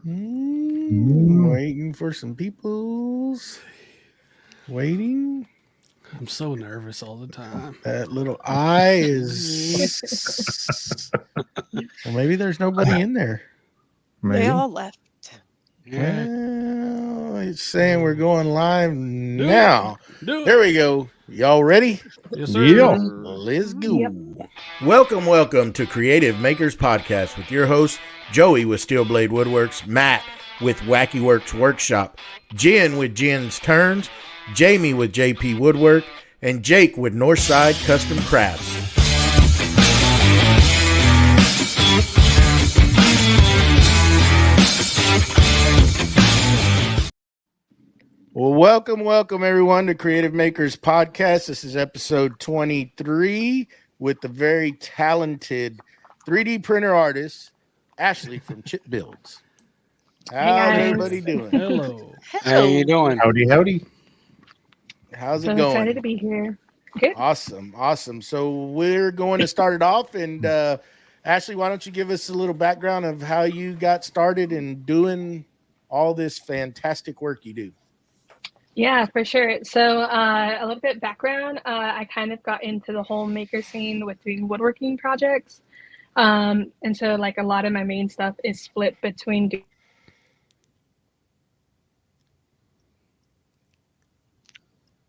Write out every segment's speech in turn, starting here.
Waiting for some people's. Waiting. I'm so nervous all the time. That little eye is. Well, maybe there's nobody in there. They all left. Yeah. Well, it's saying we're going live Do now. it. There we go. Y'all ready? Yes, sir. Yeah. Let's go. Yep. Welcome to Creative Makers Podcast with your host, Joey with Steel Blade Woodworks, Matt with Wacky Works Workshop, Jen with Jen's Turns, Jamie with JP Woodwork, and Jake with Northside Custom Crafts. Well, welcome everyone to Creative Makers Podcast. This is episode 23 with the very talented 3D printer artist, Ashley from Chip Builds. How's guys. everybody doing? Hello. How you doing? Howdy. How's it So going? excited to be here. Good. Awesome. So we're going to start it off. And Ashley, why don't you give us a little background of how you got started in doing all this fantastic work you do? Yeah, for sure. So a little bit background. I kind of got into the whole maker scene with doing woodworking projects. And so like a lot of my main stuff is split between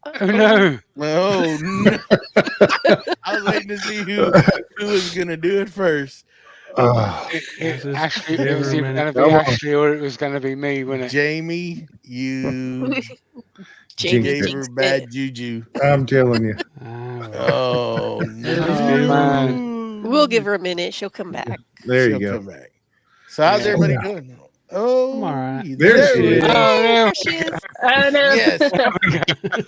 Oh no! Oh, no. I was waiting to see who was going to do it first. Actually, give it was her a either minute. going to be Ashley or it was going to be me, wasn't it? Jamie, you Jamie gave her jinxed bad it. juju. I'm telling you. Oh, Oh, no. man. We'll give her a minute. She'll come back. There you She'll go. come back. So how's Yeah. everybody doing? Oh, I'm all right. There she we is. go. Oh, There she is. Oh no. Yes.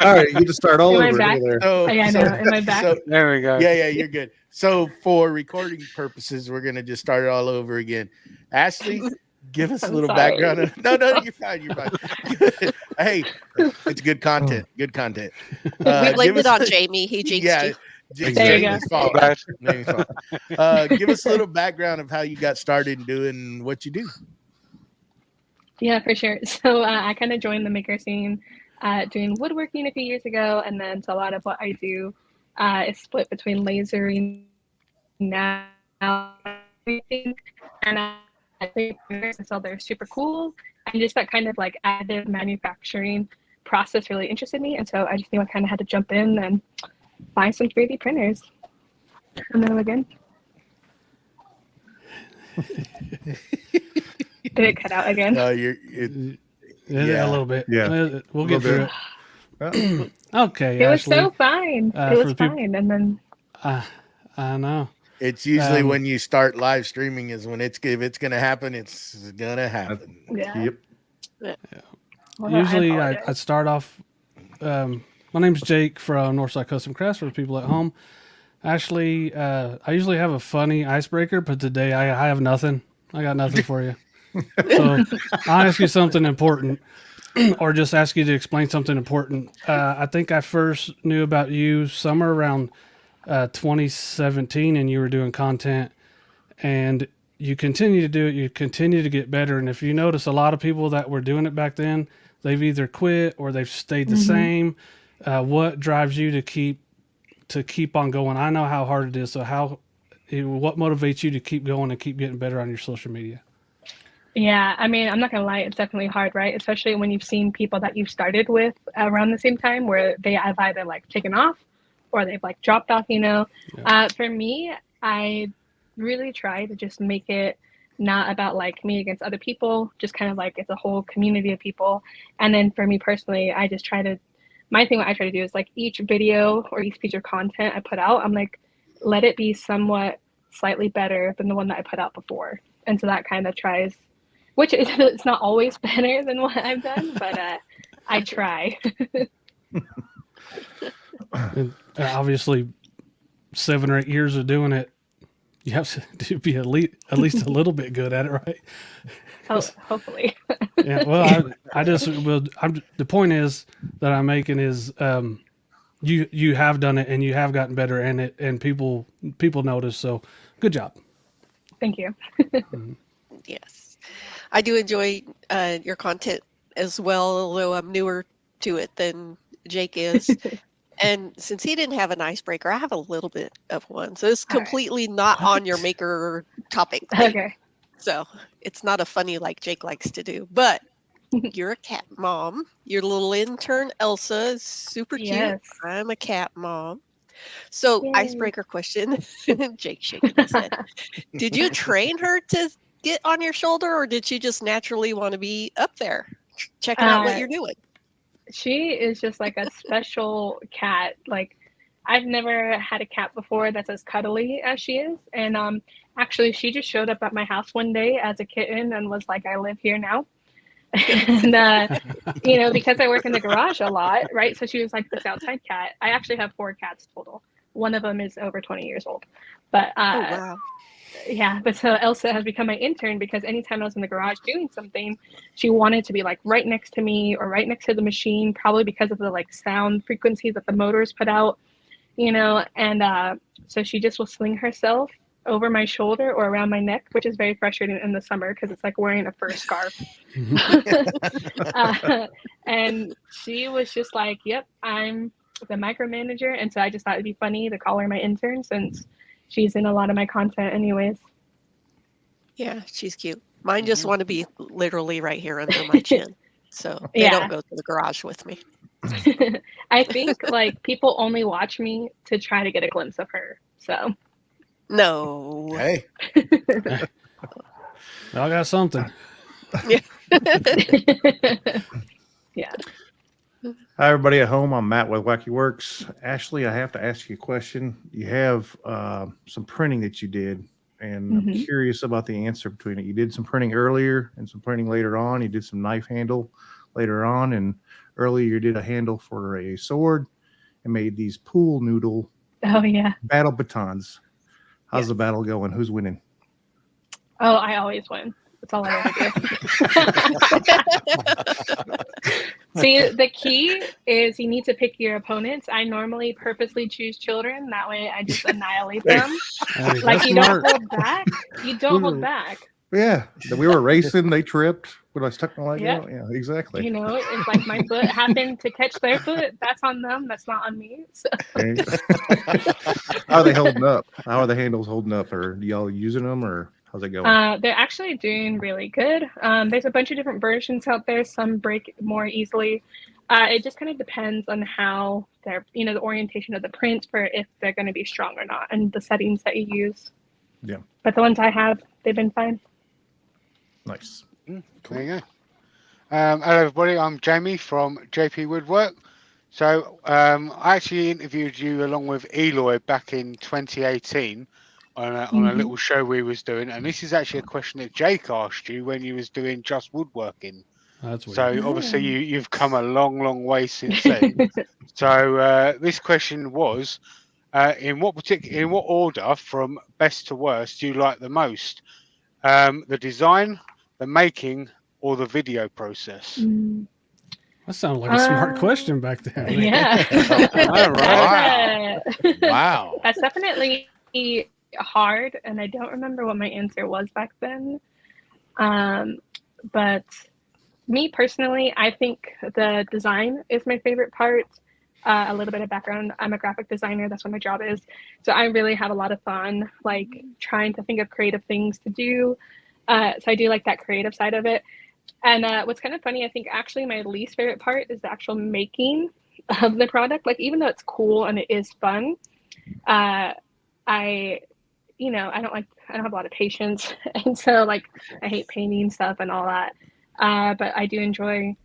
All right, you get to start all Am I over back? there. So, I know. Am I back? so- there we go. yeah, you're good. So for recording purposes, we're gonna just start it all over again. Ashley, give us a I'm little sorry. background. No, you're fine. You're fine. Hey, it's good content. Good content. We blamed give it us- on Jamie. He jinxed Yeah, you. There you go. Jamie's fault. Bad. Jamie's fault. Give us a little background of how you got started doing what you do. Yeah, for sure. So I kind of joined the maker scene doing woodworking a few years ago, and then so a lot of what I do is split between lasering now and I think so they're super cool, and just that kind of like additive manufacturing process really interested me, and so I just knew I kind of had to jump in and buy some 3D printers. And then again. Did it cut out again? Yeah. Yeah, a little bit. Yeah. We'll get through it. Okay, It was Ashley. so fine. for It was the people- fine. And then I know. It's usually Um, when you start live streaming is when if it's gonna happen, it's gonna happen. yeah. Yep. Well, Usually I I apologize. start off. My name's Jake from Northside Custom Crafts for the people at home. Ashley, I usually have a funny icebreaker, but today I have nothing. I got nothing for you. So I'll ask you something important or just ask you to explain something important. I think I first knew about you somewhere around 2017, and you were doing content, and you continue to do it. You continue to get better. And if you notice, a lot of people that were doing it back then, they've either quit or they've stayed the same. What drives you to keep on going? I know how hard it is. So what motivates you to keep going and keep getting better on your social media? Yeah, I mean, I'm not gonna lie, it's definitely hard, right? Especially when you've seen people that you've started with around the same time where they have either like taken off or they've like dropped off, you know. Yeah. For me, I really try to just make it not about like me against other people, just kind of like it's a whole community of people. And then for me personally, I just try to, my thing, what I try to do is like each video or each piece of content I put out, I'm like, let it be somewhat slightly better than the one that I put out before. And so that kind of tries, which is, it's not always better than what I've done, but I try. And obviously, 7 or 8 years of doing it, you have to be at least a little bit good at it, right? Hopefully. Yeah. Well, the point is that I'm making is you have done it and you have gotten better, and people notice. So good job. Thank you. Yes. I do enjoy your content as well, although I'm newer to it than Jake is. And since he didn't have an icebreaker, I have a little bit of one. So it's All right. completely not on your What? maker topic thing. Okay. So it's not a funny like Jake likes to do. But you're a cat mom. Your little intern Elsa is super cute. Yes. I'm a cat mom. So Yay. icebreaker question. Jake shaking his head. Did you train her to get on your shoulder, or did she just naturally want to be up there checking out what you're doing? She is just like a special cat. Like, I've never had a cat before that's as cuddly as she is. And actually, she just showed up at my house one day as a kitten and was like, I live here now. And, you know, because I work in the garage a lot, right? So she was like this outside cat. I actually have 4 cats total. One of them is over 20 years old. But Oh, wow. yeah, but so Elsa has become my intern because anytime I was in the garage doing something, she wanted to be like right next to me or right next to the machine, probably because of the like sound frequency that the motors put out, you know. And so she just will sling herself over my shoulder or around my neck, which is very frustrating in the summer because it's like wearing a fur scarf. And she was just like, yep, I'm the micromanager. And so I just thought it'd be funny to call her my intern since she's in a lot of my content anyways. Yeah, she's cute. Mine just want to be literally right here under my chin. So they Yeah. don't go to the garage with me. I think like people only watch me to try to get a glimpse of her. So No. Hey, I got something. yeah. Hi, everybody at home. I'm Matt with Wacky Works. Ashley, I have to ask you a question. You have some printing that you did, and I'm Mhm. curious about the answer between it. You did some printing earlier and some printing later on. You did some knife handle later on, and earlier you did a handle for a sword and made these pool noodle Oh yeah. battle batons. How's Yes. the battle going? Who's winning? Oh, I always win. That's all I ever do. See, the key is you need to pick your opponents. I normally purposely choose children. That way I just annihilate them. Hey, Like that's you smart. don't hold back. You don't hold back. Yeah, we were racing. They tripped. When I stuck my leg Yeah. out. Yeah, exactly. You know, it's like my foot happened to catch their foot. That's on them. That's not on me. So. Okay. How are they holding up? How are the handles holding up? Or y'all using them, or how's it going? They're actually doing really good. There's a bunch of different versions out there. Some break more easily. It just kind of depends on how they're, you know, the orientation of the print for if they're going to be strong or not, and the settings that you use. Yeah. But the ones I have, they've been fine. Nice. There you go. Hello, everybody. I'm Jamie from JP Woodwork. So I actually interviewed you along with Eloy back in 2018 on a little show we was doing, and this is actually a question that Jake asked you when you was doing just woodworking. That's weird. So obviously you've come a long way since then. So this question was, in what order from best to worst do you like the most? The design, the making, or the video process? That sounded like a smart question back then. Yeah. All right. Wow. That's definitely hard, and I don't remember what my answer was back then. But me personally, I think the design is my favorite part. A little bit of background, I'm a graphic designer. That's what my job is. So I really have a lot of fun, like trying to think of creative things to do. So I do like that creative side of it. And what's kind of funny, I think actually my least favorite part is the actual making of the product. Like, even though it's cool and it is fun, I don't have a lot of patience. And so like, I hate painting stuff and all that. But I do enjoy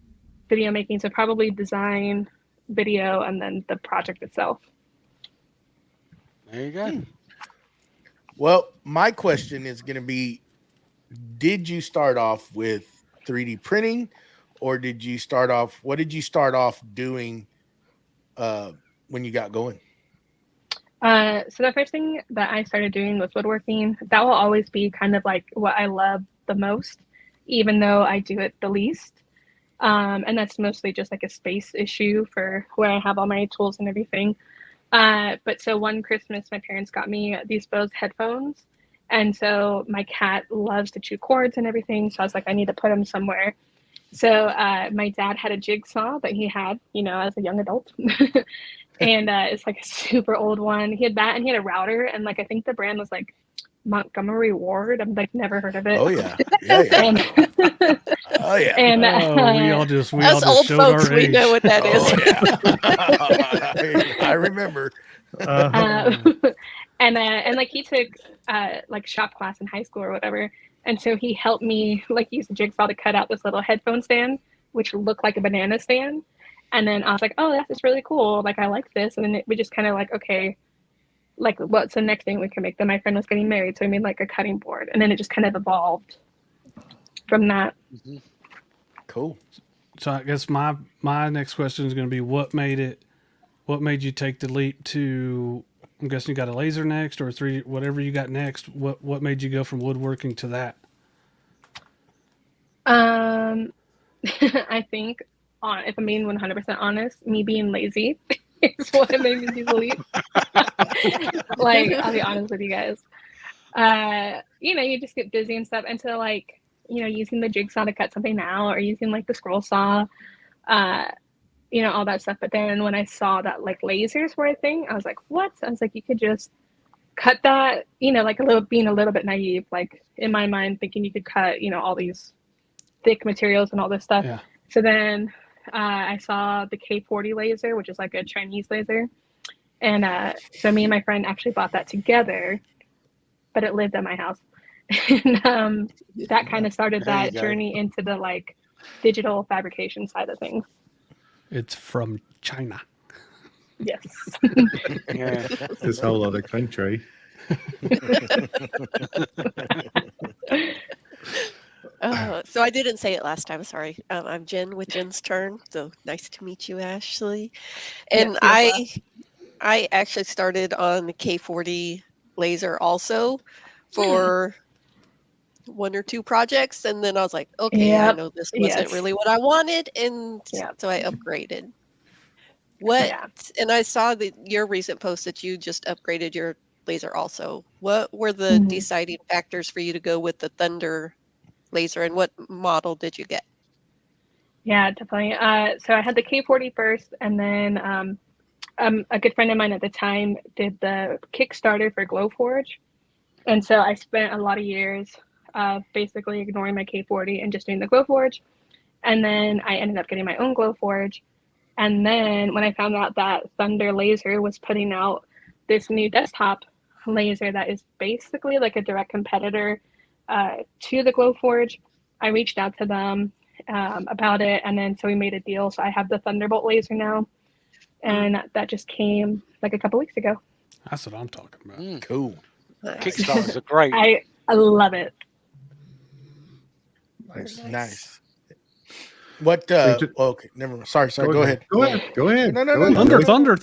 video making. So probably design, video, and then the project itself. There you go. Well, my question is going to be, did you start off with 3D printing, or what did you start off doing when you got going? So the first thing that I started doing was woodworking. That will always be kind of like what I love the most, even though I do it the least. And that's mostly just like a space issue for where I have all my tools and everything. But so one Christmas, my parents got me these Bose headphones, And so my cat loves to chew cords and everything. So I was like, I need to put him somewhere. So my dad had a jigsaw that he had, as a young adult. And it's like a super old one. He had that, and he had a router, and like I think the brand was like Montgomery Ward. I've like never heard of it. Oh yeah, yeah. And, Oh yeah. and we all just Us old showed folks, our we age. know what that is. Oh, yeah. I remember. And like he took like shop class in high school or whatever, and so he helped me like use the jigsaw to cut out this little headphone stand, which looked like a banana stand. And then I was like, oh, that's just really cool. Like, I like this. And then we just kind of like, okay, like, what's the next thing we can make? Then my friend was getting married, so we made like a cutting board. And then it just kind of evolved from that. Cool. So I guess my next question is going to be, what made you take the leap to, I'm guessing you got a laser next, or whatever you got next. What made you go from woodworking to that? I think, if I'm being 100% honest, me being lazy is what made me do the leap. Like, I'll be honest with you guys. You just get busy and stuff. And so, like, using the jigsaw to cut something out, or using like the scroll saw, all that stuff. But then when I saw that like lasers were a thing, I was like, what? I was like, you could just cut that, like being a little bit naive, like in my mind, thinking you could cut, all these thick materials and all this stuff. Yeah. So then I saw the K40 laser, which is like a Chinese laser. And so me and my friend actually bought that together, but it lived at my house. And that kind of started that journey into the like digital fabrication side of things. It's from China. Yes. Yeah. This whole other country. So I didn't say it last time. Sorry. I'm Jen with Jen's Turn. So nice to meet you, Ashley. And Yes, I actually started on the K40 laser also for one or two projects, and then I was like, okay, I know this wasn't really what I wanted, and so I upgraded. And I saw your recent post that you just upgraded your laser also. What were the deciding factors for you to go with the Thunder laser, and what model did you get? Yeah, definitely. So I had the K40 first, and then a good friend of mine at the time did the Kickstarter for Glowforge. And so I spent a lot of years basically ignoring my K40 and just doing the Glowforge. And then I ended up getting my own Glowforge. And then when I found out that Thunder Laser was putting out this new desktop laser that is basically like a direct competitor to the Glowforge, I reached out to them about it. And then so we made a deal. So I have the Thunderbolt laser now. And that just came like a couple weeks ago. That's what I'm talking about. Cool. Kickstarters are great. I love it. Nice. What? Okay, never mind. Sorry. Go ahead. Go ahead. No. Thunder.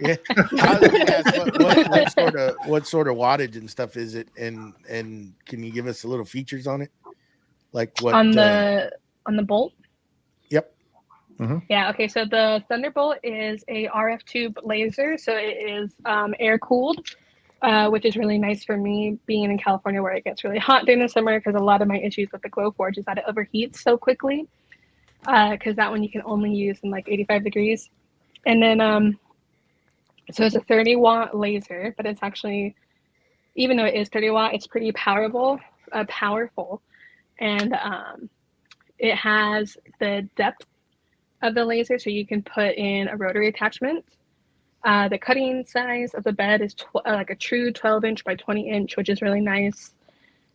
Yeah. I was gonna ask what sort of wattage and stuff is it, and can you give us a little features on it, like what on the bolt? Yep. Mm-hmm. Yeah. Okay. So the Thunderbolt is a RF tube laser, so it is air cooled. Which is really nice for me being in California where it gets really hot during the summer, because a lot of my issues with the Glowforge is that it overheats so quickly, because that one you can only use in like 85 degrees. And then so it's a 30-watt laser, but it's actually, even though it is 30 watt, it's pretty powerful, and it has the depth of the laser, so you can put in a rotary attachment. The cutting size of the bed is like a true 12-inch by 20-inch, which is really nice.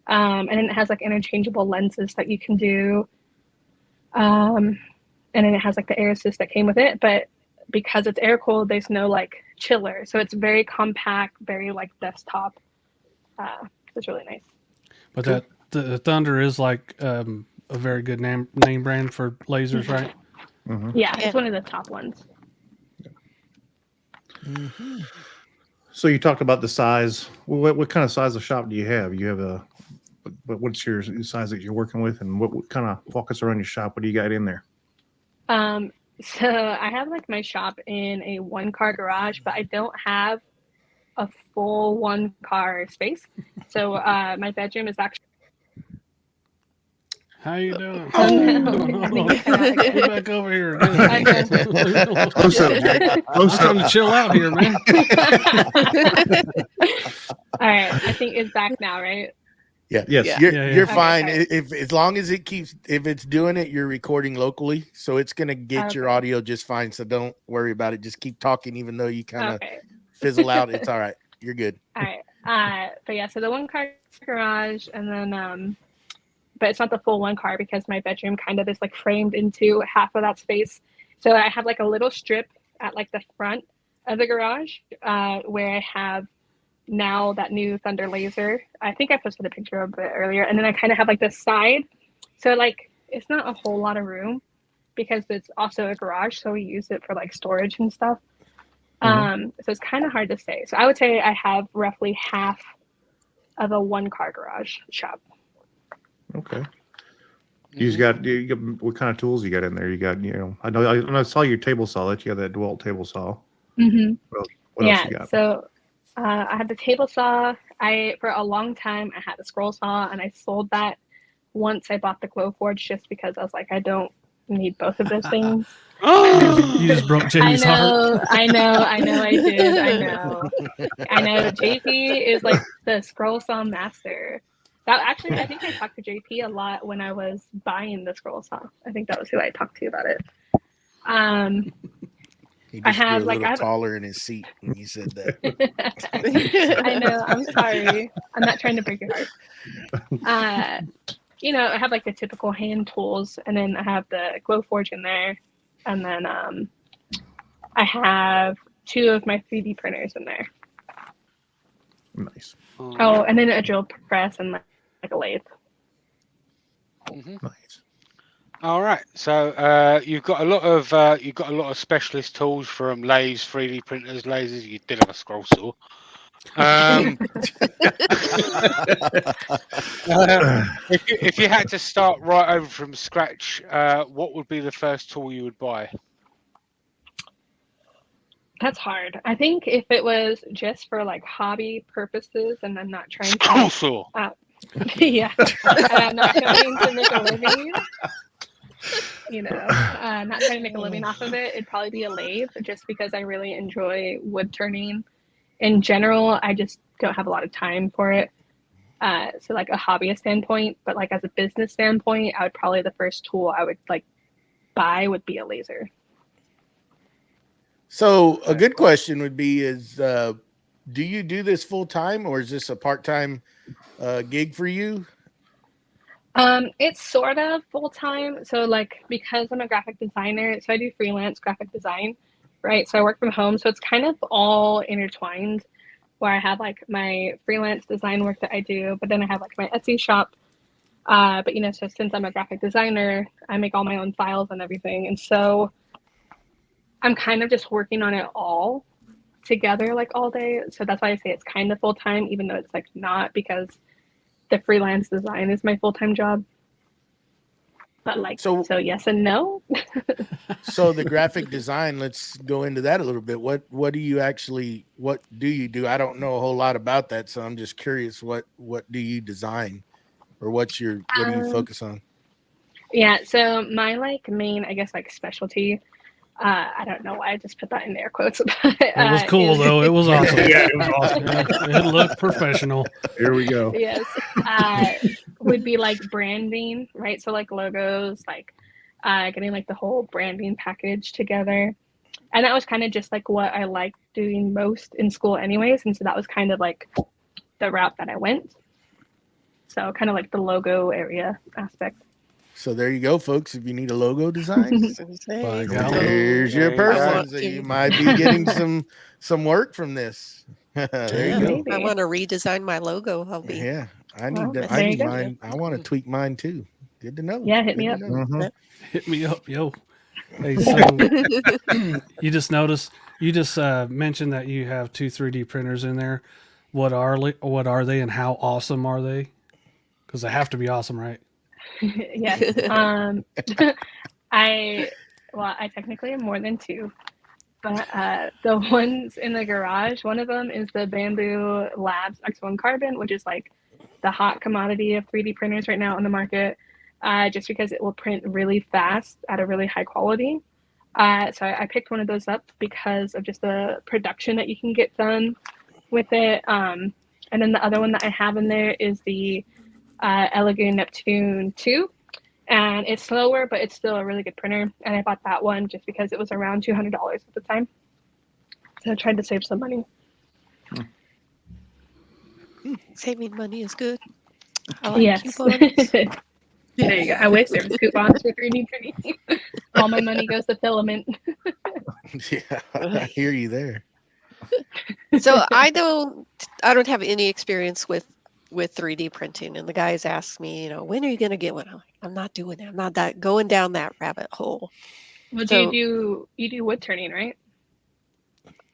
And then it has like interchangeable lenses that you can do. And then it has like the air assist that came with it. But because it's air cooled, there's no like chiller. So it's very compact, very like desktop. It's really nice. But the Thunder is like a very good name brand for lasers, right? Mm-hmm. Yeah, it's one of the top ones. Mm-hmm. So you talked about the size. What kind of size of shop do you have? You have what's your size that you're working with, and what kind of walk us around your shop? What do you got in there? So I have like my shop in a 1-car garage, but I don't have a full 1-car space. So my bedroom is actually. How you doing? Oh, no. Get back over here. I know. Close up, Jake. I'm Close trying up. to chill out here, man. All right, I think it's back now, right? Yeah. Yes. Yeah. You're Okay, fine. okay. If as long as if it's doing it, you're recording locally, so it's gonna get your Okay. audio just fine. So don't worry about it. Just keep talking, even though you kind of Okay. fizzle out. It's all right. You're good. All right. But yeah, so the 1-car garage, and then but it's not the full 1-car because my bedroom kind of is like framed into half of that space. So I have like a little strip at like the front of the garage where I have now that new Thunder laser. I think I posted a picture of it earlier. And then I kind of have like the side. So like it's not a whole lot of room because it's also a garage. So we use it for like storage and stuff. So it's kind of hard to say. So I would say I have roughly half of a 1-car garage shop. Okay. You got what kind of tools you got in there? You got, I saw your table saw that you have that DeWalt table saw. Mm-hmm. What else you got? So I had the table saw. For a long time I had the scroll saw, and I sold that once I bought the Glowforge just because I was like, I don't need both of those things. You just broke Jamie's heart. I know I did. I know. JP is like the scroll saw master. That actually, I think I talked to JP a lot when I was buying the scroll saw. I think that was who I talked to about it. He I just have, grew a like, little I have- taller in his seat when you said that. I know. I'm sorry. I'm not trying to break your heart. I have like the typical hand tools, and then I have the Glowforge in there, and then I have 2 of my 3D printers in there. Nice. Oh, and then a drill press and like a lathe. Nice. All right. So you've got a lot of specialist tools, from lathes, 3D printers, lasers. You did have a scroll saw. If you had to start right over from scratch, what would be the first tool you would buy? That's hard. I think if it was just for like hobby purposes and I'm not trying Scroll to, saw. yeah, I'm not trying to make a living, not trying to make a living off of it, it'd probably be a lathe, just because I really enjoy wood turning. In general, I just don't have a lot of time for it. So like a hobbyist standpoint, but like as a business standpoint, I would probably, the first tool I would like buy would be a laser. So a good question would be do you do this full time, or is this a part-time gig for you? It's sort of full time. So like, because I'm a graphic designer, so I do freelance graphic design, right? So I work from home. So it's kind of all intertwined, where I have like my freelance design work that I do, but then I have like my Etsy shop. But so since I'm a graphic designer, I make all my own files and everything. And so I'm kind of just working on it all together like all day. So that's why I say it's kind of full time, even though it's like not, because the freelance design is my full-time job. But like, so yes and no. So the graphic design, let's go into that a little bit. What do you do? I don't know a whole lot about that, so I'm just curious, what do you design, or what do you focus on? Yeah, so my like main, I guess, like specialty, I don't know why I just put that in air quotes. But, it was cool though. It was awesome. Yeah, it was awesome. It looked professional. Here we go. Yes. Would be like branding, right? So like logos, like getting like the whole branding package together. And that was kind of just like what I liked doing most in school anyways. And so that was kind of like the route that I went. So kind of like the logo area aspect. So there you go, folks. If you need a logo design, here's your person. So you might be getting some work from this. There you go. I want to redesign my logo. Yeah, I need mine. I want to tweak mine too. Good to know. Yeah, hit me up. Hit me up, yo. Hey, so you just mentioned that you have 2 3D printers in there. What are they, and how awesome are they? Because they have to be awesome, right? Yes. I technically have more than 2, The ones in the garage, one of them is the Bamboo Labs X1 Carbon, which is like the hot commodity of 3D printers right now on the market, just because it will print really fast at a really high quality. So I picked one of those up because of just the production that you can get done with it. And then the other one that I have in there is the Elegoo Neptune 2. And it's slower, but it's still a really good printer. And I bought that one just because it was around $200 at the time. So I tried to save some money. Saving money is good. I like Yes. coupons. There you go. I wish there was coupons for 3D printing. All my money goes to filament. Yeah, I hear you there. So I don't have any experience with 3D printing, and the guys ask me, when are you going to get one? I'm like, I'm not doing it. I'm not going down that rabbit hole. Well, So, you do wood turning, right?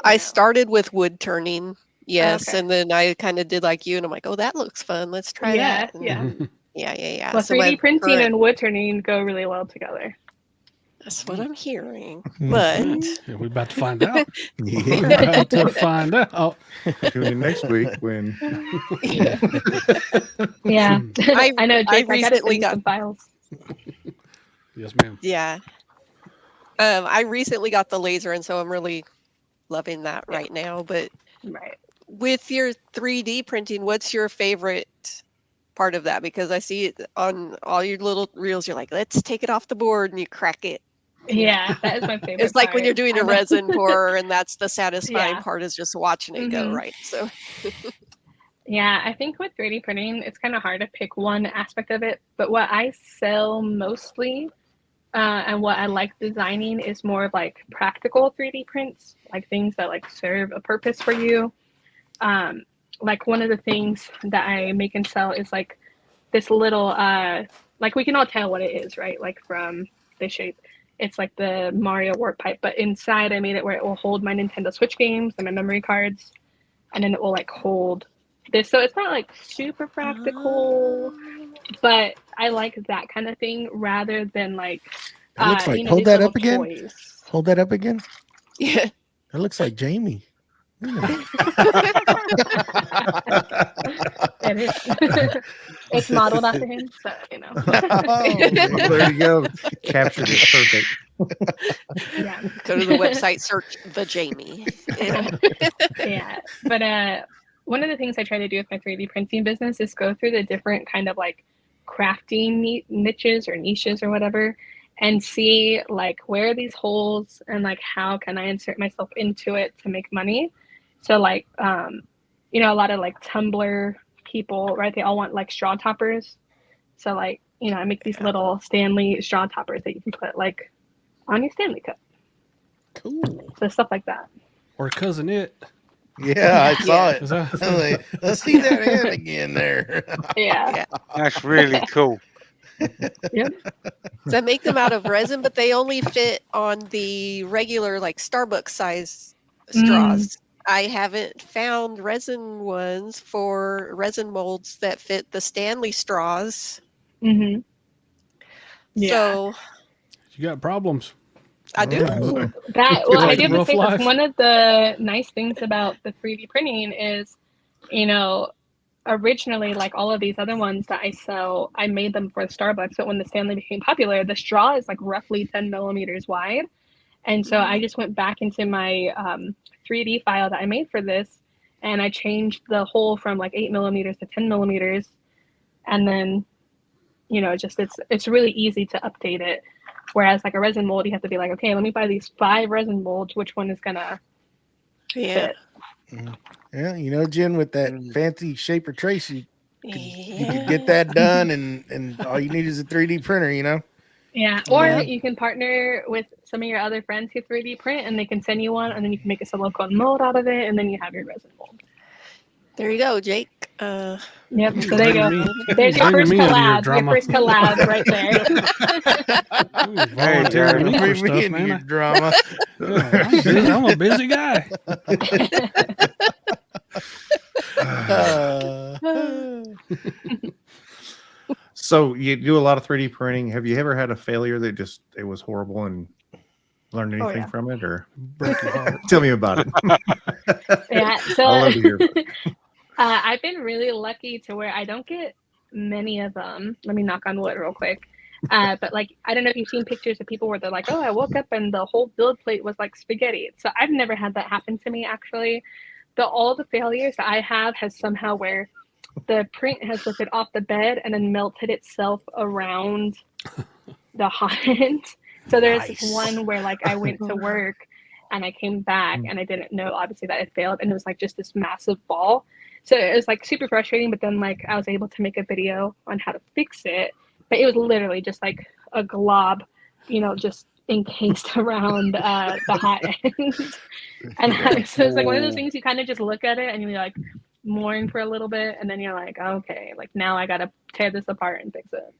I started with wood turning, yes, Okay. and then I kind of did like you, and I'm like, oh, that looks fun. Let's try that. And yeah. Well, So 3D printing and wood turning go really well together. That's what I'm hearing. But we're about to find out. Yeah. We're about to find out. Tune in next week when. Yeah, I know. Jake, I recently got some files. Yes, ma'am. Yeah. I recently got the laser, and so I'm really loving that right now. But with your 3D printing, what's your favorite part of that? Because I see it on all your little reels. You're like, let's take it off the board, and you crack it. Yeah, that is my favorite. It's like when you're doing a resin pour, and that's the satisfying part, is just watching it go, right? So yeah, I think with 3D printing, it's kind of hard to pick one aspect of it. But what I sell mostly and what I like designing is more of like practical 3D prints, like things that like serve a purpose for you. Like one of the things that I make and sell is like this little, like we can all tell what it is, right? Like from the shape. It's like the Mario warp pipe, but inside I made it where it will hold my Nintendo Switch games and my memory cards, and then it will like hold this. So it's not like super practical, but I like that kind of thing rather than like. It looks like hold that up again. Toys. Hold that up again. Yeah, it looks like Jamie. It is. It's modeled after him, so There you go. Captured it perfect. Yeah. Go to the website, search the Jamie. Yeah, but one of the things I try to do with my 3D printing business is go through the different kind of like crafting niches or niches or whatever, and see like where are these holes and like how can I insert myself into it to make money. So like, a lot of like Tumblr people, right? They all want like straw toppers. So like, I make these little Stanley straw toppers that you can put like on your Stanley cup. Cool. So stuff like that. Or Cousin It. Yeah, I saw it. Like, let's see that hand again there. Yeah. That's really cool. Yep. So I make them out of resin, but they only fit on the regular like Starbucks size straws. I haven't found resin ones for resin molds that fit the Stanley straws. Mm-hmm. Yeah. So you got problems. I do. I do have to say this. One of the nice things about the 3D printing is, originally, like all of these other ones that I sell, I made them for Starbucks. But when the Stanley became popular, the straw is like roughly 10 millimeters wide. And so I just went back into my 3D file that I made for this, and I changed the hole from like 8 millimeters to 10 millimeters. And then, it's really easy to update it. Whereas like a resin mold, you have to be like, okay, let me buy these 5 resin molds. Which one is gonna fit? Yeah, Jen, with that fancy shaper trace, you could get that done, and all you need is a 3D printer, Yeah, or you can partner with some of your other friends who 3D print, and they can send you one, and then you can make a silicone mold out of it, and then you have your resin mold. There you go, Jake. Yep. So there you go. There's your first collab. Your first collab right there. Volunteering me for stuff, man. Your drama. I'm a busy guy. So you do a lot of 3D printing. Have you ever had a failure that it was horrible and Learn anything from it, or Break your heart. tell me about it. Yeah, so I love to hear about it. I've been really lucky to where I don't get many of them. Let me knock on wood real quick. But like, I don't know if you've seen pictures of people where they're like, oh, I woke up and the whole build plate was like spaghetti. So I've never had that happen to me, actually. All the failures that I have has somehow where the print has lifted off the bed and then melted itself around the hot end. So there's this one where like I went to work and I came back and I didn't know obviously that it failed, and it was like just this massive ball. So it was like super frustrating, but then like I was able to make a video on how to fix it. But it was literally just like a glob, just encased around the hot end. And so it's like one of those things you kind of just look at it and you're like mourn for a little bit, and then you're like, okay, like now I gotta tear this apart and fix it.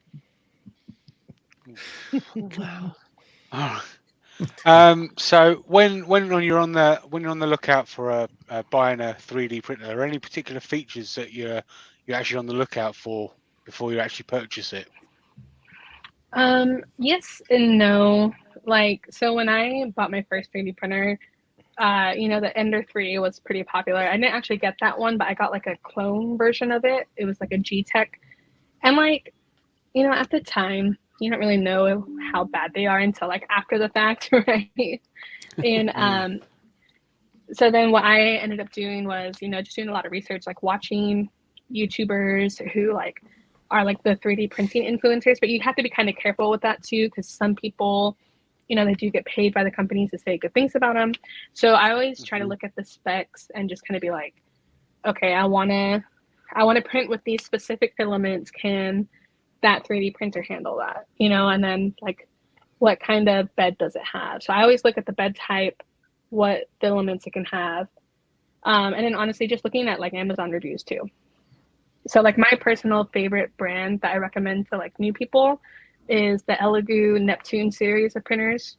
Wow. So when you're on the lookout for buying a 3D printer, are there any particular features that you're actually on the lookout for before you actually purchase it? Yes and no. Like, so when I bought my first 3D printer, the Ender 3 was pretty popular. I didn't actually get that one, but I got like a clone version of it. It was like a G-Tech. And like, at the time, you don't really know how bad they are until like after the fact, right? And so then what I ended up doing was, just doing a lot of research, like watching YouTubers who like are like the 3D printing influencers, but you have to be kind of careful with that too, because some people, they do get paid by the companies to say good things about them. So I always try to look at the specs and just kind of be like, okay, I want to print with these specific filaments. Can that 3D printer handle that? And then like, what kind of bed does it have? So I always look at the bed type, what filaments it can have. And then honestly, just looking at like Amazon reviews too. So like my personal favorite brand that I recommend to like new people is the Elegoo Neptune series of printers.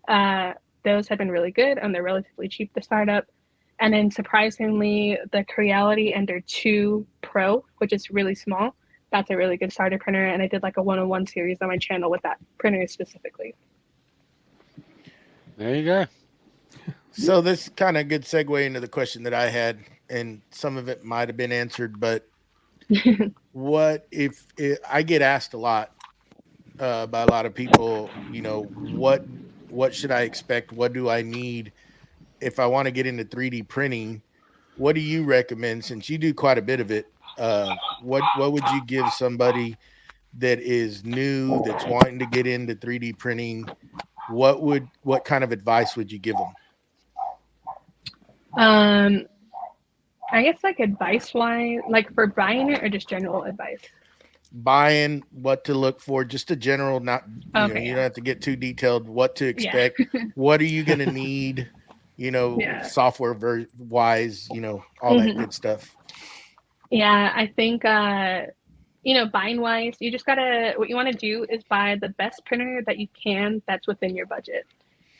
Those have been really good and they're relatively cheap to start up. And then surprisingly, the Creality Ender 2 Pro, which is really small, that's a really good starter printer. And I did like a 101 series on my channel with that printer specifically. There you go. So this kind of good segue into the question that I had, and some of it might have been answered, but what if I get asked a lot by a lot of people, what should I expect? What do I need if I want to get into 3D printing? What do you recommend, since you do quite a bit of it? What would you give somebody that is new, that's wanting to get into 3D printing? What kind of advice would you give them? I guess like advice wise, like for buying it, or just general advice? Buying, what to look for, just a general, not you don't have to get too detailed, what to expect. What are you going to need, software wise, all that good stuff. Yeah, I think buying wise, you just what you want to do is buy the best printer that you can that's within your budget,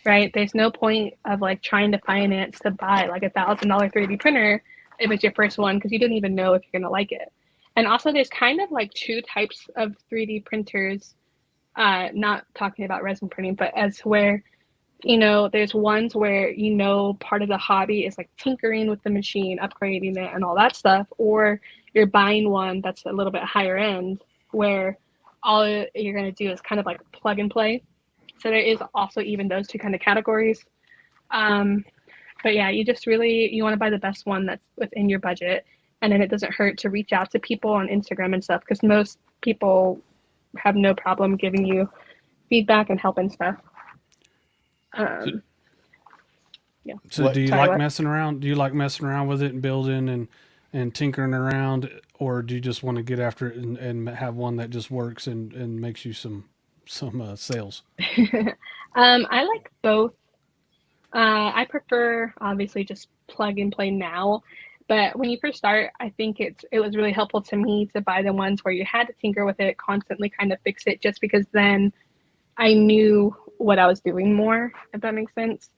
right? There's no point of like trying to finance to buy like $1,000 3D printer if it's your first one, because you don't even know if you're going to like it. And also there's kind of like two types of 3D printers, not talking about resin printing, but as where, there's ones where, part of the hobby is like tinkering with the machine, upgrading it and all that stuff, or you're buying one that's a little bit higher end where all you're going to do is kind of like plug and play. So there is also even those two kind of categories. But yeah, you want to buy the best one that's within your budget. And then it doesn't hurt to reach out to people on Instagram and stuff, because most people have no problem giving you feedback and help and stuff. Yeah. So do you like messing around? Do you like messing around with it and building and tinkering around, or do you just want to get after it and have one that just works and makes you some sales? I like both. I prefer obviously just plug and play now, but when you first start, I think it was really helpful to me to buy the ones where you had to tinker with it, constantly kind of fix it, just because then I knew what I was doing more, if that makes sense.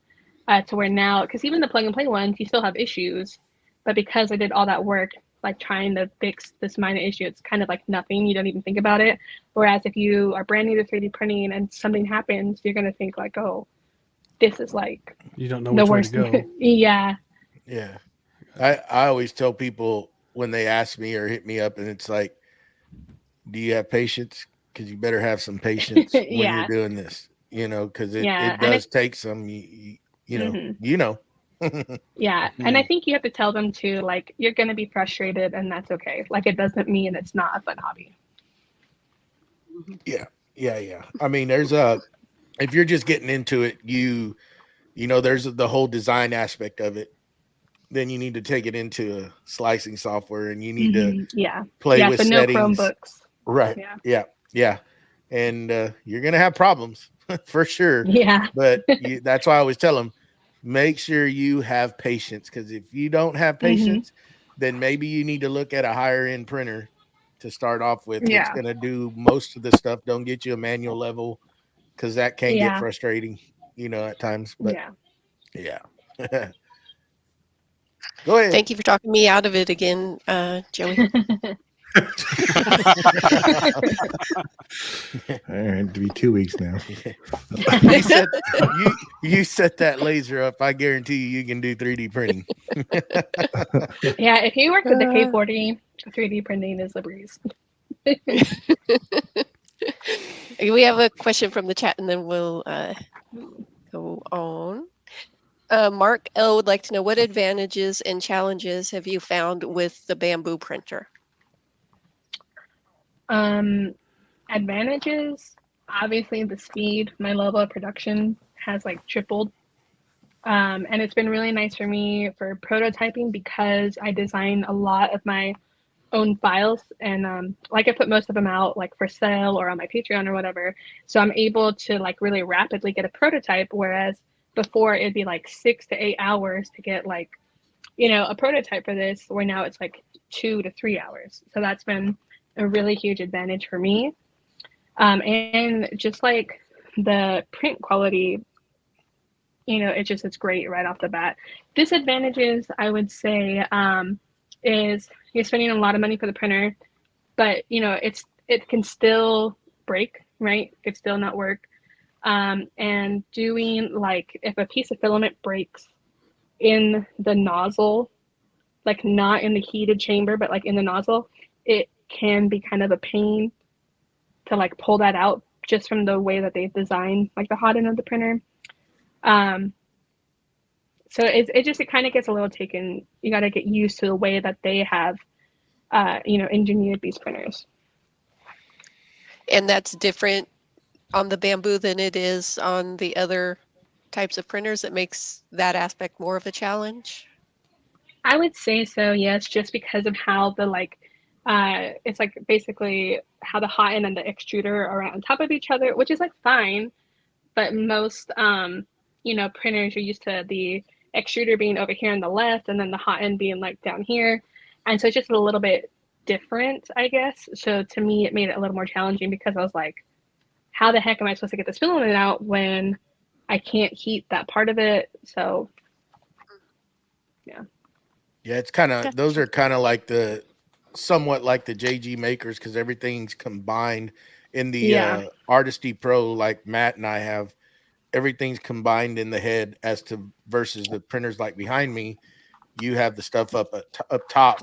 To where now, because even the plug and play ones, you still have issues, but because I did all that work, like trying to fix this minor issue, it's kind of like nothing. You don't even think about it. Whereas if you are brand new to 3D printing and something happens, you're going to think like, oh, this is like You don't know the which way worst. to go. Yeah. Yeah. I always tell people when they ask me or hit me up, and it's like, do you have patience? Because you better have some patience when Yeah. you're doing this, because it Yeah. does take some, you know. Yeah. And I think you have to tell them too, like, you're going to be frustrated and that's okay. Like, it doesn't mean it's not a fun hobby. Yeah. I mean, if you're just getting into it, there's the whole design aspect of it. Then you need to take it into slicing software, and you need to play with so no settings. Chromebooks. Right. Yeah. And you're going to have problems for sure. Yeah. But that's why I always tell them, make sure you have patience. Because if you don't have patience, then maybe you need to look at a higher end printer to start off with. Yeah. It's going to do most of the stuff. Don't get you a manual level, because that can get frustrating, at times. But yeah. Go ahead. Thank you for talking me out of it again, Joey. All right, to be 2 weeks now. you set that laser up. I guarantee you can do 3D printing. Yeah, if you work with the K40, 3D printing is the breeze. We have a question from the chat, and then we'll go on. Mark L would like to know, what advantages and challenges have you found with the bamboo printer? Advantages, obviously the speed. My level of production has like tripled. And it's been really nice for me for prototyping, because I design a lot of my own files, and like I put most of them out like for sale or on my Patreon or whatever. So I'm able to like really rapidly get a prototype, whereas before it'd be like 6 to 8 hours to get like, a prototype for this, where now it's like 2 to 3 hours. So that's been a really huge advantage for me. And just like the print quality, it's great right off the bat. Disadvantages, I would say, is you're spending a lot of money for the printer, but it can still break, right? It could still not work. And doing, like, if a piece of filament breaks in the nozzle, like not in the heated chamber, but like in the nozzle, it can be kind of a pain to like pull that out, just from the way that they've designed like the hot end of the printer. So it kind of gets a little taken. You got to get used to the way that they have, engineered these printers. And that's different on the bamboo than it is on the other types of printers. That makes that aspect more of a challenge. I would say so, yes, just because of how the it's like basically how the hot end and the extruder are on top of each other, which is like fine, but most printers are used to the extruder being over here on the left and then the hot end being like down here, and so it's just a little bit different, I guess. So to me, it made it a little more challenging, because I was like, how the heck am I supposed to get this filament out when I can't heat that part of it? So yeah, it's kind of, those are kind of like somewhat like the JG makers, because everything's combined in the Artistry Pro, like Matt and I have. Everything's combined in the head as to versus the printers like behind me. You have the stuff up top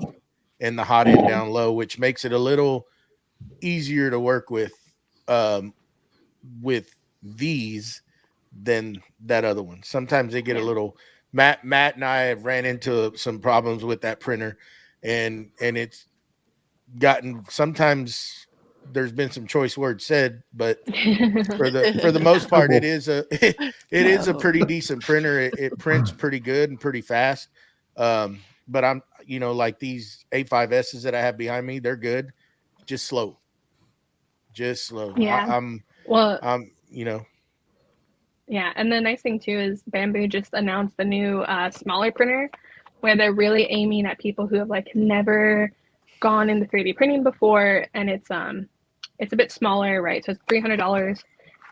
and the hot end down low, which makes it a little easier to work with these than that other one. Sometimes they get a little. Matt and I have ran into some problems with that printer, and it's gotten, sometimes there's been some choice words said, but for the most part, it is a pretty decent printer. It prints pretty good and pretty fast. But I'm, like these A5S's that I have behind me, they're good, just slow. Yeah. I'm Yeah, and the nice thing too is Bamboo just announced the new smaller printer, where they're really aiming at people who have like never gone into 3D printing before, and it's a bit smaller, right? So it's $300.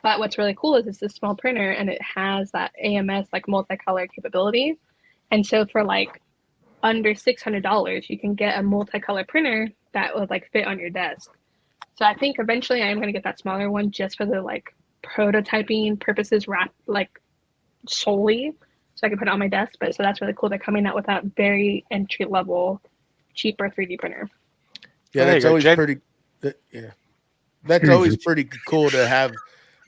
But what's really cool is it's a small printer, and it has that AMS like multicolor capability. And so for like under $600, you can get a multicolor printer that would like fit on your desk. So I think eventually I'm going to get that smaller one just for the like prototyping purposes, solely so I can put it on my desk. But so that's really cool. They're coming out with that very entry level, cheaper 3D printer. Yeah, that's always pretty. That's always pretty cool to have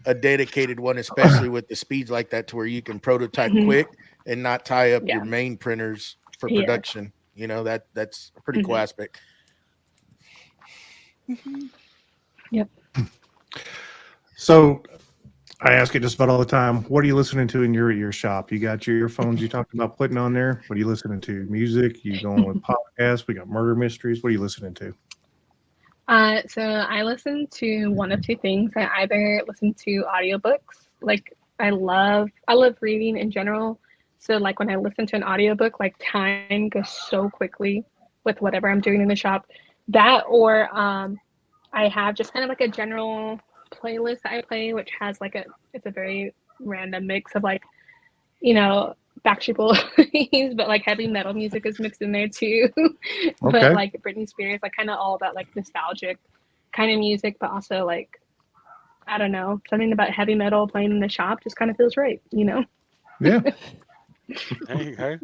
a dedicated one, especially with the speeds like that, to where you can prototype quick and not tie up your main printers for production. You know, that's a pretty cool aspect. Yep. So I ask it just about all the time. What are you listening to in your shop? You got your earphones you talked about putting on there. What are you listening to? Music? You going with podcasts? We got murder mysteries. What are you listening to? So I listen to one of two things. I either listen to audiobooks. Like I love reading in general. So like when I listen to an audiobook, like time goes so quickly with whatever I'm doing in the shop. That or I have just kind of like a general playlist that I play, which has like it's a very random mix of like, you know, Backstreet Boys, but like heavy metal music is mixed in there too. But like Britney Spears, like kind of all that like nostalgic kind of music, but also like, I don't know, something about heavy metal playing in the shop just kind of feels right, you know? Yeah. There you go.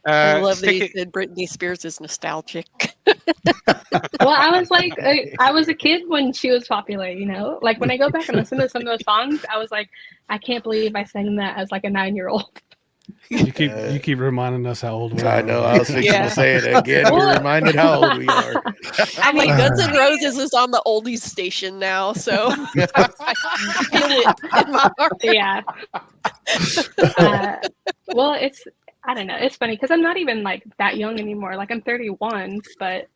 I love that you said Britney Spears is nostalgic. Well, I was like, I was a kid when she was popular, you know? Like when I go back and listen to some of those songs, I was like, I can't believe I sang that as like a 9-year-old. You keep reminding us how old we are. I know. I was fixing to say it again. We're reminded how old we are. I mean, Guns N' Roses is on the oldies station now, so I feel it in my heart. Yeah. Well, I don't know. It's funny because I'm not even like that young anymore. Like I'm 31, but.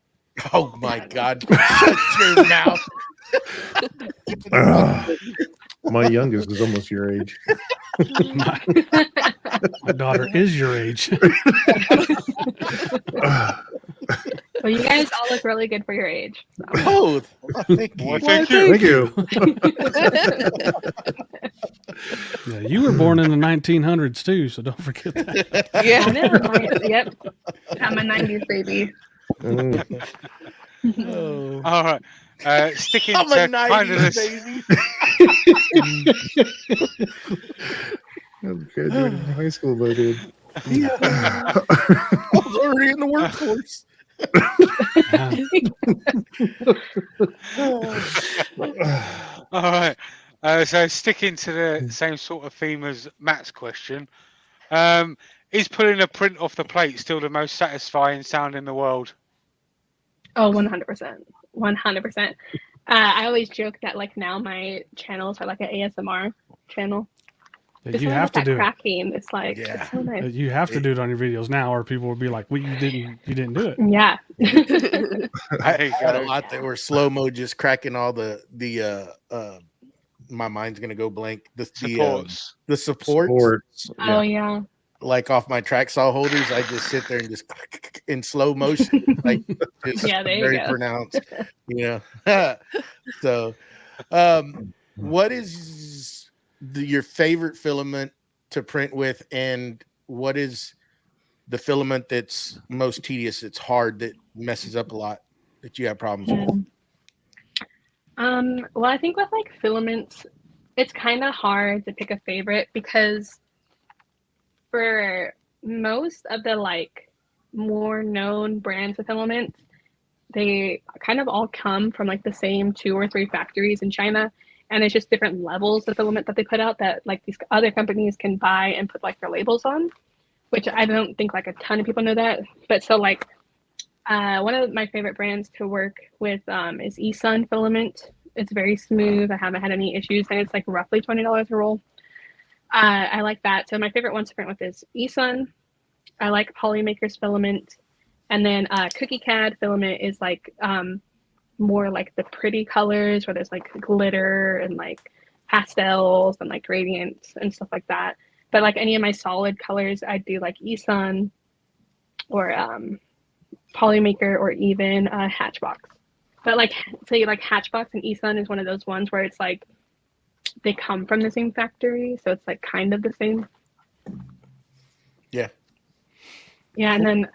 Oh my God. Shut your mouth. My youngest is almost your age. My daughter is your age. Well, you guys all look really good for your age. So. Oh, thank you. Well, thank you. Yeah, you were born in the 1900s too, so don't forget that. Yeah. I know. Yep. I'm a 90s baby. Oh. All right. Sticking I'm to a 90s kind of this, baby. I was graduating from high school, though, dude. Yeah. I was already in the workforce. all right. So sticking to the same sort of theme as Matt's question, is pulling a print off the plate still the most satisfying sound in the world? Oh, 100%. 100%. I always joke that like now my channels are like an ASMR channel. You have to do cracking. It's like it's so nice. You have to do it on your videos now, or people will be like, "Well, you didn't do it." Yeah. I had a lot that were slow mo, just cracking all the my mind's gonna go blank. The supports. Oh yeah. Like off my track saw holders, I just sit there and just in slow motion, like just very pronounced, you know. So, what is your favorite filament to print with, and what is the filament that's most tedious? It's hard, that messes up a lot, that you have problems with. Well, I think with like filaments, it's kind of hard to pick a favorite because for most of the like more known brands of filaments, they kind of all come from like the same 2 or 3 factories in China, and it's just different levels of filament that they put out that like these other companies can buy and put like their labels on, which I don't think like a ton of people know that. But so like one of my favorite brands to work with is eSun filament. It's very smooth. I haven't had any issues, and it's like roughly $20 a roll. I like that. So my favorite ones to print with is eSun. I like Polymaker's filament. And then Cookie CAD filament is like more like the pretty colors where there's like glitter and like pastels and like gradients and stuff like that. But like any of my solid colors, I do like eSun or Polymaker or even Hatchbox. But like say like Hatchbox and eSun is one of those ones where it's like they come from the same factory, so it's like kind of the same. Yeah. Yeah, and then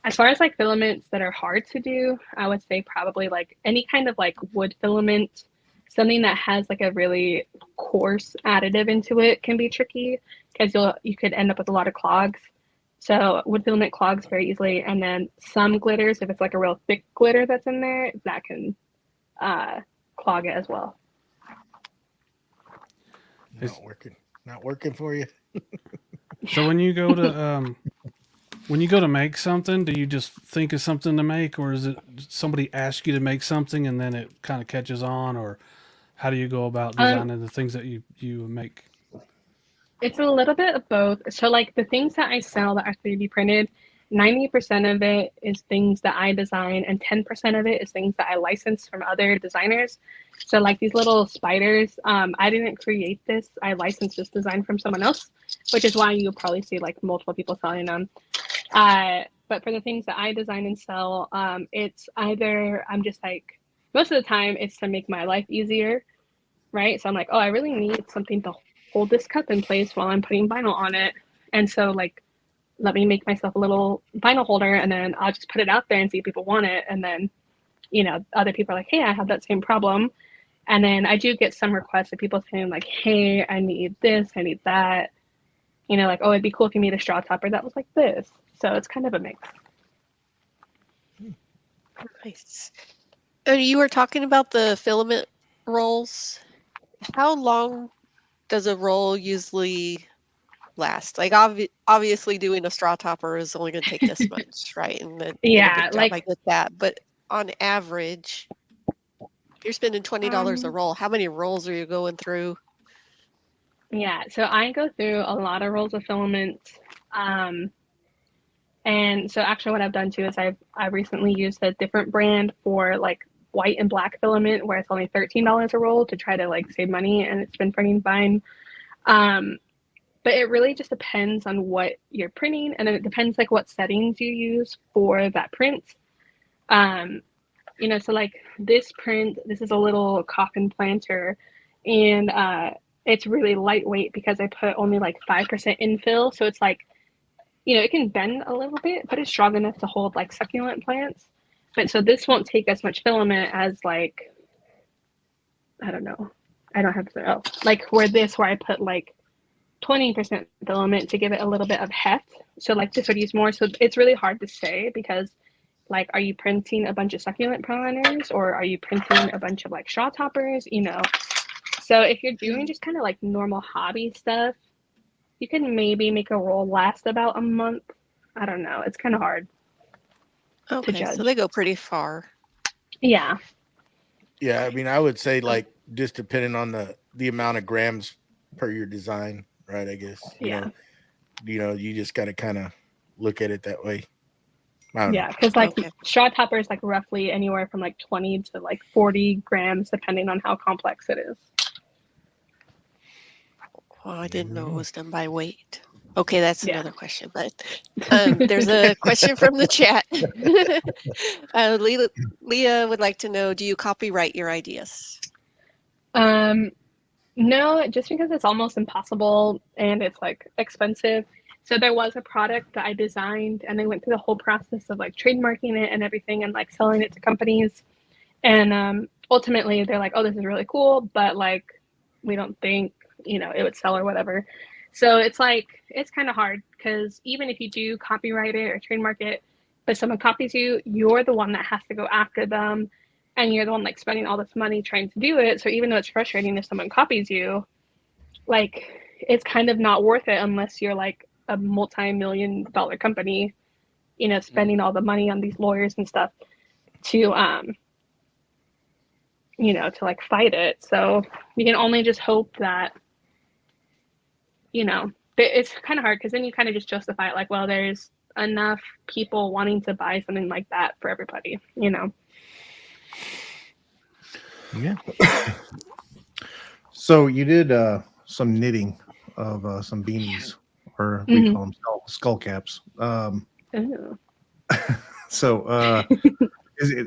as far as like filaments that are hard to do, I would say probably like any kind of like wood filament. something that has like a really coarse additive into it can be tricky because you could end up with a lot of clogs. So wood filament clogs very easily, and then some glitters, if it's like a real thick glitter that's in there, that can clog it as well. Not working for you. So when you go to make something, do you just think of something to make, or is it somebody ask you to make something and then it kind of catches on, or how do you go about designing the things that you make? It's a little bit of both. So like the things that I sell that are 3D printed, 90% of it is things that I design, and 10% of it is things that I license from other designers. So like these little spiders, I didn't create this. I licensed this design from someone else, which is why you'll probably see like multiple people selling them. But for the things that I design and sell, it's either I'm just like, most of the time it's to make my life easier, right? So I'm like, oh, I really need something to hold this cup in place while I'm putting vinyl on it. And so like, let me make myself a little vinyl holder, and then I'll just put it out there and see if people want it. And then, other people are like, hey, I have that same problem. And then I do get some requests of people saying like, hey, I need this, I need that. Like, oh, it'd be cool if you made a straw topper that was like this. So it's kind of a mix. Nice. And you were talking about the filament rolls. How long does a roll usually last? Like obviously doing a straw topper is only going to take this much, right? And then yeah, like I get that, but on average, if you're spending $20 a roll, how many rolls are you going through? Yeah, so I go through a lot of rolls of filament, and so actually what I've done too is I've recently used a different brand for like white and black filament, where it's only $13 a roll to try to like save money, and it's been printing fine. But it really just depends on what you're printing, and then it depends like what settings you use for that print. So like this print, this is a little coffin planter, and it's really lightweight because I put only like 5% infill. So it's like, it can bend a little bit, but it's strong enough to hold like succulent plants. But so this won't take as much filament as like, I don't know. I don't have to, like where I put like 20% filament to give it a little bit of heft. So like this would use more. So it's really hard to say because like, are you printing a bunch of succulent planters or are you printing a bunch of like straw toppers, So if you're doing just kind of like normal hobby stuff, you can maybe make a roll last about a month. I don't know. It's kind of hard to judge. So they go pretty far. Yeah. Yeah, I mean, I would say like just depending on the amount of grams per your design, right? I guess. You just got to kind of look at it that way. Yeah, because like straw topper is like roughly anywhere from like 20 to like 40 grams, depending on how complex it is. Well, I didn't know it was done by weight. Okay, that's another question. But there's a question from the chat. Leah would like to know, do you copyright your ideas? No, just because it's almost impossible and it's like expensive. So there was a product that I designed, and they went through the whole process of like trademarking it and everything and like selling it to companies. And ultimately they're like, oh, this is really cool, but like we don't think, it would sell or whatever. So it's like, it's kind of hard because even if you do copyright it or trademark it, but someone copies you, you're the one that has to go after them. And you're the one like spending all this money trying to do it. So even though it's frustrating if someone copies you, like it's kind of not worth it unless you're like a multi-million-dollar company, spending all the money on these lawyers and stuff to to like fight it. So you can only just hope that, it's kind of hard because then you kind of just justify it like, well, there's enough people wanting to buy something like that for everybody, Yeah. So you did some knitting of some beanies, or we call them skull caps. So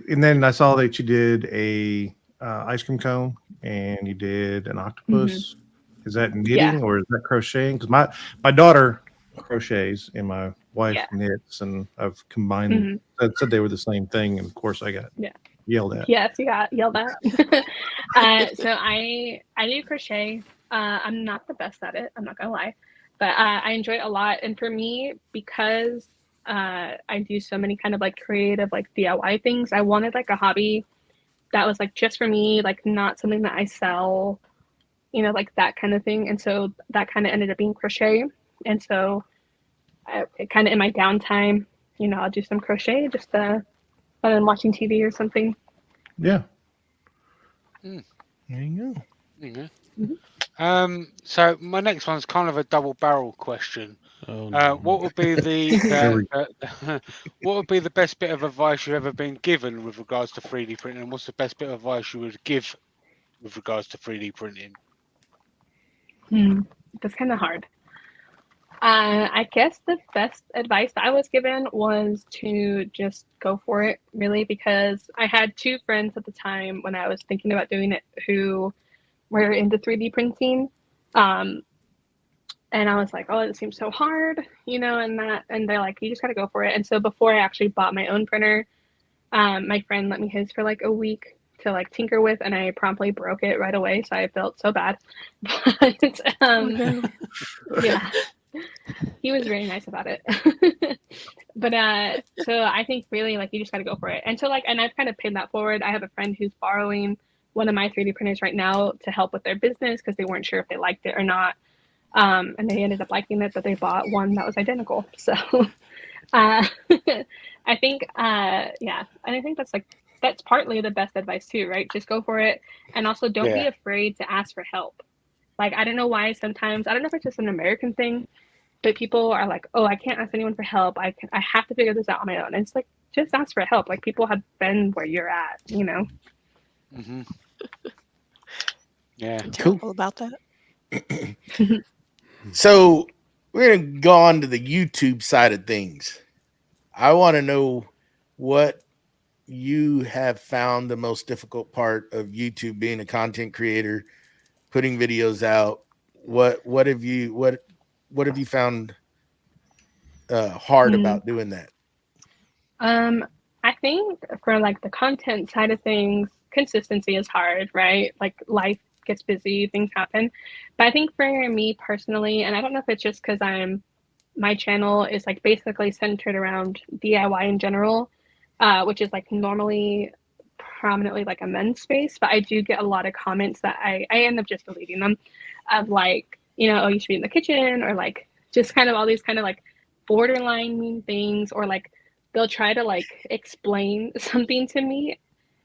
and then I saw that you did a ice cream cone and you did an octopus. Is that knitting or is that crocheting? Because my daughter crochets and my wife knits, and I've combined. Said they were the same thing, and of course I got yelled at. Yes, you got yelled at. So I do crochet. I'm not the best at it, I'm not gonna lie, but I enjoy it a lot. And for me, because I do so many kind of like creative like DIY things, I wanted like a hobby that was like just for me, like not something that I sell, you know, like that kind of thing. And so that kind of ended up being crochet. And so it kind of in my downtime, you know, I'll do some crochet just when I'm watching TV or something. Yeah. There you go. Mm-hmm. So my next one's kind of a double barrel question. Oh, no. What would be what would be the best bit of advice you've ever been given with regards to 3D printing, and what's the best bit of advice you would give with regards to 3D printing? That's kind of hard. I guess the best advice I was given was to just go for it, really, because I had two friends at the time when I was thinking about doing it who were into 3D printing. And I was like, oh, it seems so hard, you know, and they're like, you just got to go for it. And so before I actually bought my own printer, my friend lent me his for like a week to like tinker with, and I promptly broke it right away. So I felt so bad. But yeah, he was very nice about it. But so I think really like you just got to go for it. And so like, and I've kind of paid that forward. I have a friend who's borrowing one of my 3D printers right now to help with their business because they weren't sure if they liked it or not. And they ended up liking it, but they bought one that was identical. So I think, yeah, and I think that's partly the best advice too, right? Just go for it. And also don't be afraid to ask for help. Like, I don't know why sometimes, I don't know if it's just an American thing, but people are like, oh, I can't ask anyone for help. I have to figure this out on my own. And it's like, just ask for help. Like, people have been where you're at, you know? Mm-hmm. Yeah. Cool about that. So we're going to go on to the YouTube side of things. I want to know what you have found the most difficult part of YouTube, being a content creator, putting videos out. What have you found hard about doing that? I think for like the content side of things, consistency is hard, right? Like life gets busy, things happen. But I think for me personally, and I don't know if it's just because my channel is like basically centered around DIY in general, which is like normally prominently like a men's space, but I do get a lot of comments that I end up just deleting them of like, you know, oh, you should be in the kitchen, or like just kind of all these kind of like borderline mean things, or like they'll try to like explain something to me.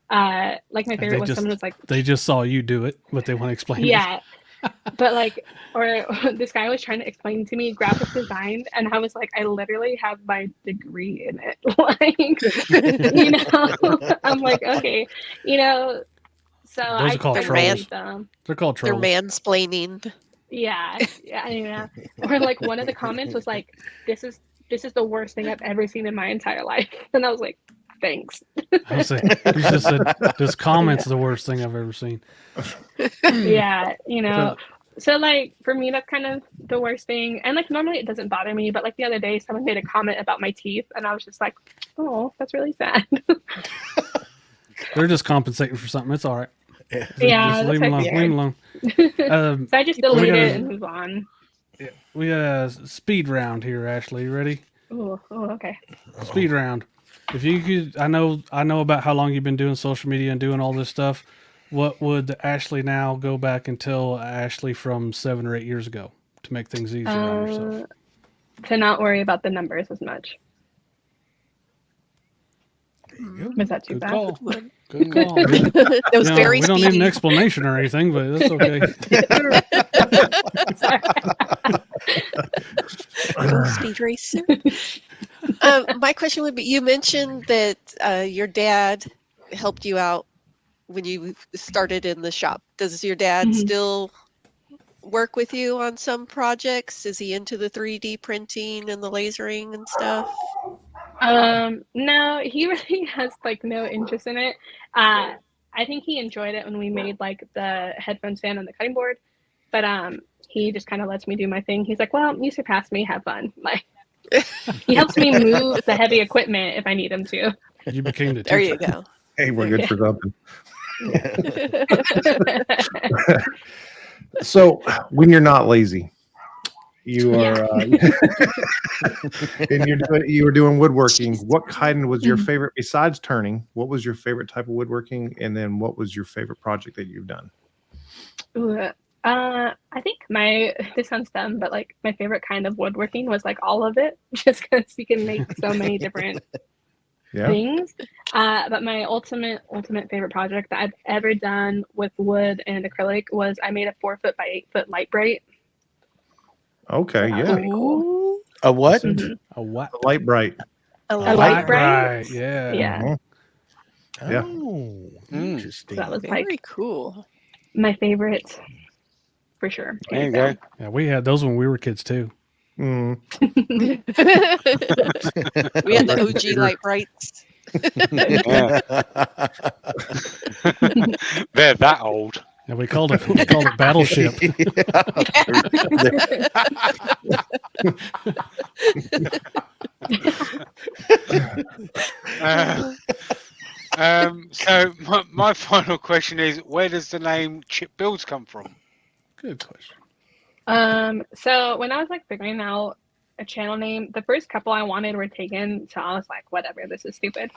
Like my favorite was someone was like, they just saw you do it, but they want to explain it. But like, or this guy was trying to explain to me graphic design, and I was like, I literally have my degree in it. Like, you know, I'm like, okay, you know, so those are called trolls. They're called trolls. They're mansplaining. Yeah. Or like one of the comments was like, this is the worst thing I've ever seen in my entire life. And I was like, thanks. I was like, you just said this comment's the worst thing I've ever seen. Yeah, you know. So like for me, that's kind of the worst thing. And like normally it doesn't bother me, but like the other day someone made a comment about my teeth, and I was just like, oh, that's really sad. They're just compensating for something. It's all right. Yeah, just leave them alone. Leave them alone. So I just delete it and move on. Yeah, we got a speed round here, Ashley. You ready? Oh, okay. Speed round. If you could, I know about how long you've been doing social media and doing all this stuff. What would Ashley now go back and tell Ashley from 7 or 8 years ago to make things easier on yourself? To not worry about the numbers as much. Was that too bad? Call. Good call. That was very we don't need an explanation or anything, but that's okay. Speed racer. My question would be, you mentioned that your dad helped you out when you started in the shop. Does your dad still work with you on some projects? Is he into the 3D printing and the lasering and stuff? No, he really has like no interest in it. I think he enjoyed it when we made like the headphone stand on the cutting board, but he just kind of lets me do my thing. He's like, well, you surpassed me, have fun. Like, he helps me move the heavy equipment if I need him to. You became the teacher. There you go. Hey, we're good for something. So when you're not lazy, you are, and you were doing woodworking. What kind was your favorite besides turning? What was your favorite type of woodworking, and then what was your favorite project that you've done? Ooh, I think this sounds dumb, but like my favorite kind of woodworking was like all of it, just because you can make so many different things. But my ultimate favorite project that I've ever done with wood and acrylic was I made a 4 foot by 8 foot light bright. Okay, So yeah. cool. A what? A what? A light bright. A light bright. Yeah. Yeah. Yeah. Oh, interesting. So that was Very like cool. my favorite for sure. There you go. Yeah, we had those when we were kids too. We had the OG light brights. They're that old. Yeah, we called it Battleship. So my final question is, where does the name Chipped Builds come from? Good question. So when I was like figuring out a channel name, the first couple I wanted were taken, so I was like, whatever, this is stupid.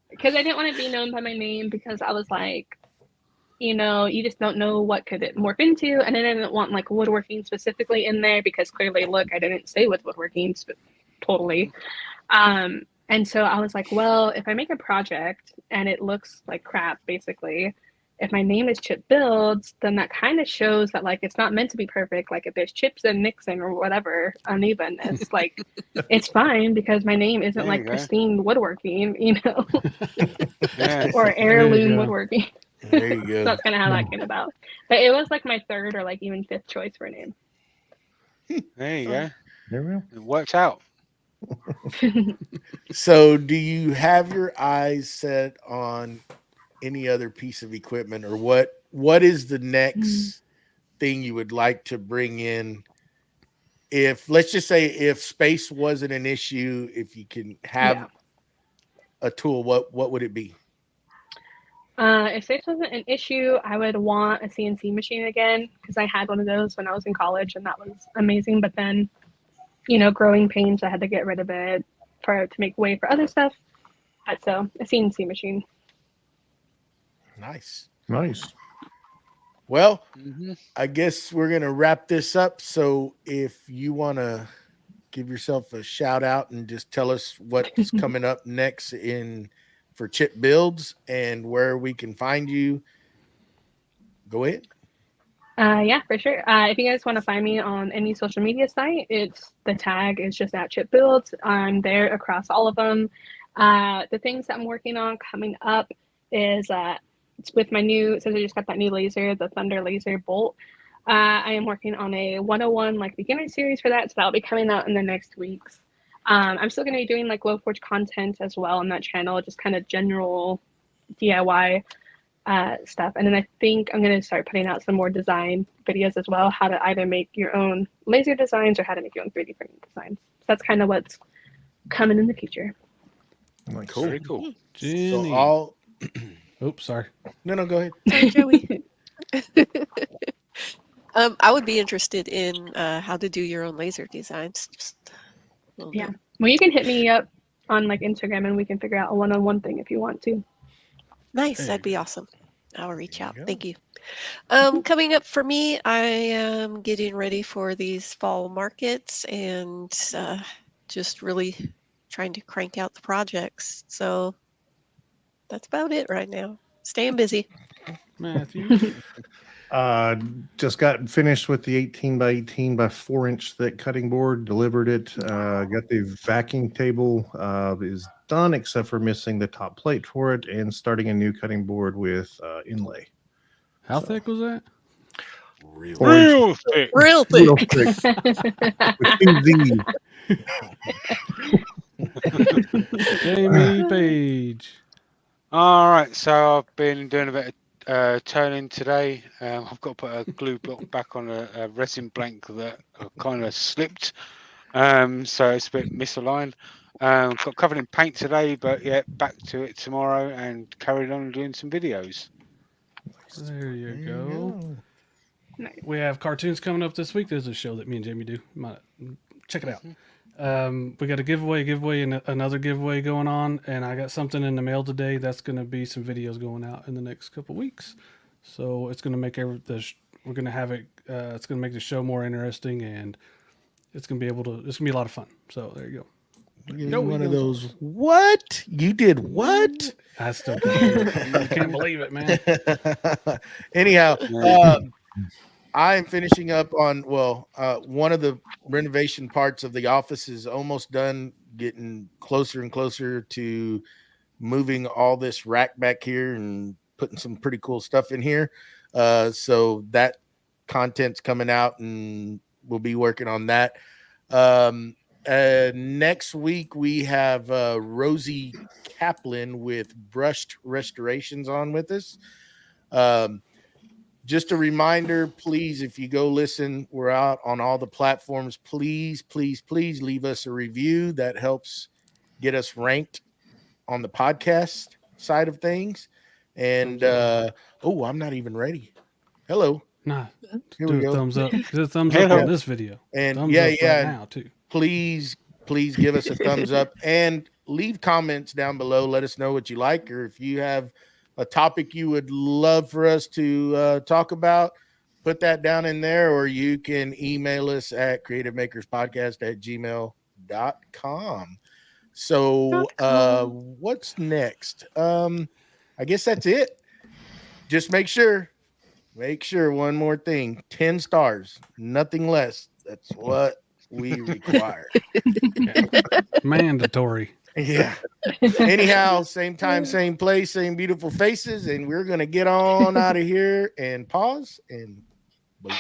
Because I didn't want to be known by my name, because I was like, you just don't know what could it morph into, and I didn't want like woodworking specifically in there, because clearly, look, I didn't say woodworking totally. And so I was like, well, if I make a project and it looks like crap, basically, if my name is Chipped Builds, then that kind of shows that like it's not meant to be perfect. Like if there's chips and mixing or whatever unevenness, like it's fine, because my name isn't like pristine woodworking, or heirloom woodworking. There you go. So that's kind of how that came about. But it was like my third or like even fifth choice for a name. There you go. There we go. It worked out. So do you have your eyes set on any other piece of equipment, or what is the next thing you would like to bring in? If, let's just say, if space wasn't an issue, if you can have a tool, what would it be? If space wasn't an issue, I would want a CNC machine again, because I had one of those when I was in college, and that was amazing. But then, growing pains, I had to get rid of it to make way for other stuff. So a CNC machine. Nice. Well, I guess we're going to wrap this up. So if you want to give yourself a shout out and just tell us what's coming up next for Chipped Builds and where we can find you, go ahead. Yeah, for sure. If you guys want to find me on any social media site, the tag is just at Chipped Builds. I'm there across all of them. The things that I'm working on coming up is it's with my since I just got that new laser, the Thunder Laser Bolt. I am working on a 101 like beginner series for that, so that'll be coming out in the next weeks. I'm still going to be doing like Glowforge content as well on that channel, just kind of general DIY stuff. And then I think I'm going to start putting out some more design videos as well, how to either make your own laser designs or how to make your own 3D printing designs. So that's kind of what's coming in the future. Cool. Very cool. So Oops, sorry. No, go ahead. Sorry, Joey. I would be interested in how to do your own laser designs. Yeah. Well, you can hit me up on like Instagram and we can figure out a one-on-one thing if you want to. Nice. That'd be awesome. I'll reach out. Thank you. Coming up for me, I am getting ready for these fall markets and just really trying to crank out the projects. So that's about it right now. Staying busy. Matthew. Just got finished with the 18 by 18 by 4 inch thick cutting board, delivered it. Got the vacuum table is done, except for missing the top plate for it, and starting a new cutting board with inlay. How thick was that? Real thick. Real thick. Real thick. With 2 Z's. Jamie Page. All right, so I've been doing a bit of turning today. I've got to put a glue block back on a resin blank that kind of slipped, so it's a bit misaligned. Got covered in paint today, but yeah, back to it tomorrow and carried on doing some videos. There you go. Nice. We have cartoons coming up this week. There's a show that me and Jamie do. Check it out. We got a giveaway, and another giveaway going on, and I got something in the mail today. That's going to be some videos going out in the next couple weeks. So it's going to make we're going to have it. It's going to make the show more interesting, and it's going to be it's going to be a lot of fun. So there you go. One of those. What you did? What? I still can't believe it, man. Anyhow, I'm finishing up on one of the renovation parts of the office is almost done, getting closer and closer to moving all this rack back here and putting some pretty cool stuff in here. So that content's coming out, and we'll be working on that. Next week we have Rosie Kaplan with Brushed Restorations on with us. Just a reminder, please, if you go listen, we're out on all the platforms. Please, please, please leave us a review. That helps get us ranked on the podcast side of things. And I'm not even ready. Hello. Nah, Here do we a go. thumbs up. Do a thumbs up on this video. And thumbs up right now too. Please give us a thumbs up and leave comments down below. Let us know what you like, or if you have a topic you would love for us to talk about, put that down in there, or you can email us at creativemakerspodcast@gmail.com. So what's next? I guess that's it. Just make sure one more thing, 10 stars, nothing less. That's what we require. Mandatory. Yeah. Anyhow, same time, same place, same beautiful faces, and we're going to get on out of here and pause and boom.